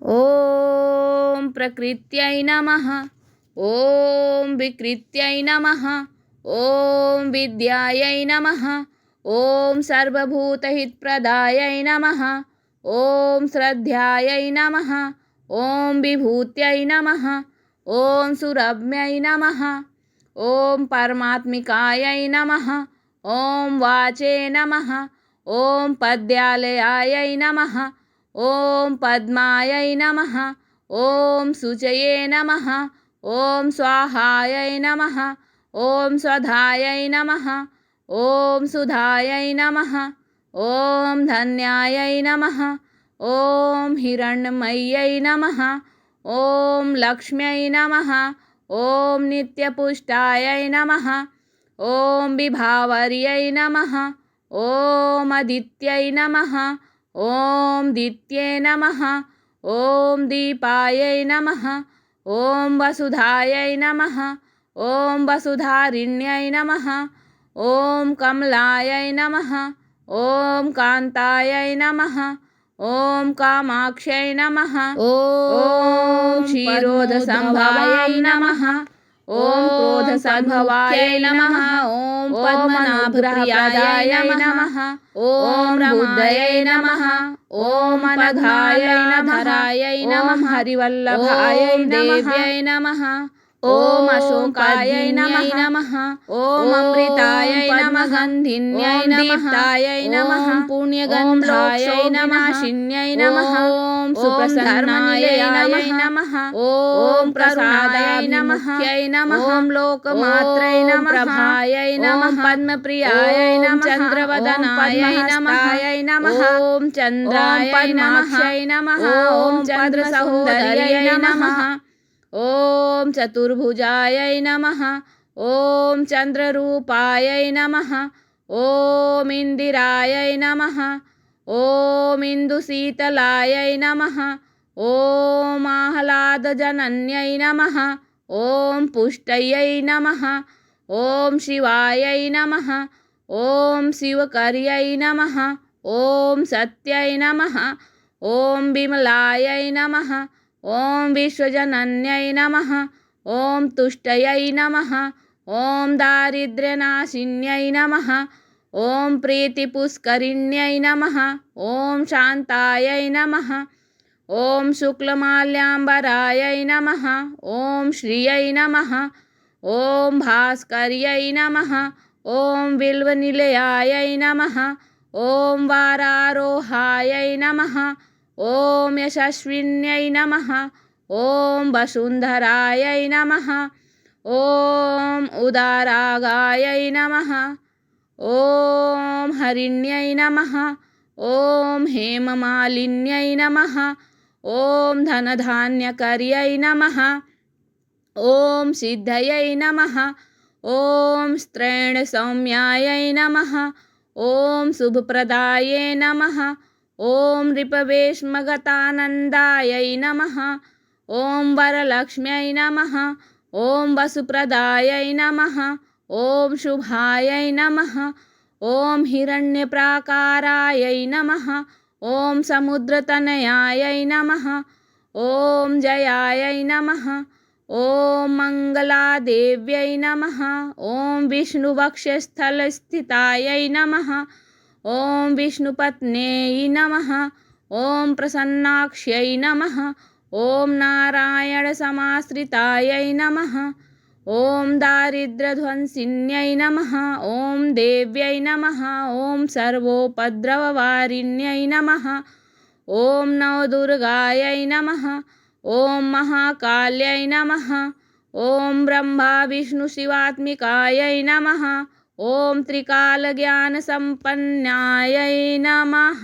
ॐ प्रकृत्यै नमः। ॐ विकृत्यै नमः। ॐ विद्यायै नमः। ॐ सर्वभूतहितप्रदायै नमः। ॐ श्रद्धायै नमः। ॐ विभूत्यै नमः। ॐ सुरम्यै नमः। ॐ परमात्मिकायै नमः। ॐ वाचे नमः। ॐ पद्यालयायै नमः। ॐ पद्मायै नमः। ॐ शुचये नमः। ॐ स्वाहायै नमः। ॐ स्वधायै नमः। ॐ सुधायै नमः। ॐ धन्यायै नमः। ॐ हिरण्मय्यै नमः। ॐ लक्ष्म्यै नमः। ॐ नित्यपुष्टायै नमः। ॐ विभावर्यै नमः। ॐ अदित्यै नमः। ॐ दित्ये नमः। ॐ दीपायै नमः। ॐ वसुधायै नमः। ॐ वसुधारिण्यै नमः। ॐ कमलायै नमः। ॐ कान्तायै नमः। ॐ कामाक्ष्यै नमः। ॐ क्षीरोदसंभवायै नमः। ॐ क्रोधसद्भवायै नमः। ॐ पद्मनाभप्रियायै नमः। ॐ बुद्धयै नमः। ॐ अनघायै धरायै नमः। हरिवल्लभायै देव्यै नमः। ॐ अशोकायै नमः। ॐ अमृतायै नमः। गन्धिन्यै नमः। दीप्तायै नमः। पुण्यगन्धायै नमः। शिन्यै नमः। ॐ सुप्रसन्नायै नमः। ॐ प्रसादायै नमः। ॐ लोकमात्रै नमः। प्रभायै नमः। पद्मप्रियायै नमः। चन्द्रवदनायै नमः। ॐ चन्द्रायै नमः। ॐ चन्द्रसहोदर्यै नमः। ॐ चतुर्भुजायै नमः। ॐ चन्द्ररूपायै नमः। ॐ इन्दिरायै नमः। ॐ इन्दुशीतलायै नमः। ॐ आह्लादजनन्यै नमः। ॐ पुष्टयै नमः। ॐ शिवायै नमः। ॐ शिवकर्यै नमः। ॐ सत्यै नमः। ॐ विमलायै नमः। ॐ विश्वजनन्यै नमः। ॐ तुष्टयै नमः। ॐ दारिद्र्यनाशिन्यै नमः। ॐ प्रीतिपुष्करिण्यै नमः। ॐ शान्तायै नमः। ॐ शुक्लमाल्याम्बरायै नमः। ॐ श्रियै नमः। ॐ भास्कर्यै नमः। ॐ बिल्वनिलयायै नमः। ॐ वारारोहायै नमः। ॐ यशस्विन्यै नमः। ॐ वसुन्धरायै नमः। ॐ उदारागायै नमः। ॐ हरिण्यै नमः। ॐ हेममालिन्यै नमः। ॐ धनधान्यकर्यै नमः। ॐ सिद्धयै नमः। ॐ स्त्रैणसौम्यायै नमः। ॐ शुभप्रदायै नमः। ॐ नृपवेश्मगतानन्दायै नमः। ॐ वरलक्ष्म्यै नमः। ॐ वसुप्रदायै नमः। ॐ शुभायै नमः। ॐ हिरण्यप्राकारायै नमः। ॐ समुद्रतनयायै नमः। ॐ जयायै नमः। ॐ मङ्गलादेव्यै नमः। ॐ विष्णुवक्षस्थलस्थितायै नमः। ॐ विष्णुपत्न्यै नमः। ॐ प्रसन्नाक्ष्यै नमः। ॐ नारायणसमाश्रितायै नमः। ॐ दारिद्र्यध्वंसिन्यै नमः। ॐ देव्यै नमः। ॐ सर्वोपद्रववारिण्यै नमः। ॐ नवदुर्गायै नमः। ॐ महाकाल्यै नमः। ॐ ब्रह्मा विष्णुशिवात्मिकायै नमः। ॐ त्रिकालज्ञानसम्पन्नायै नमः।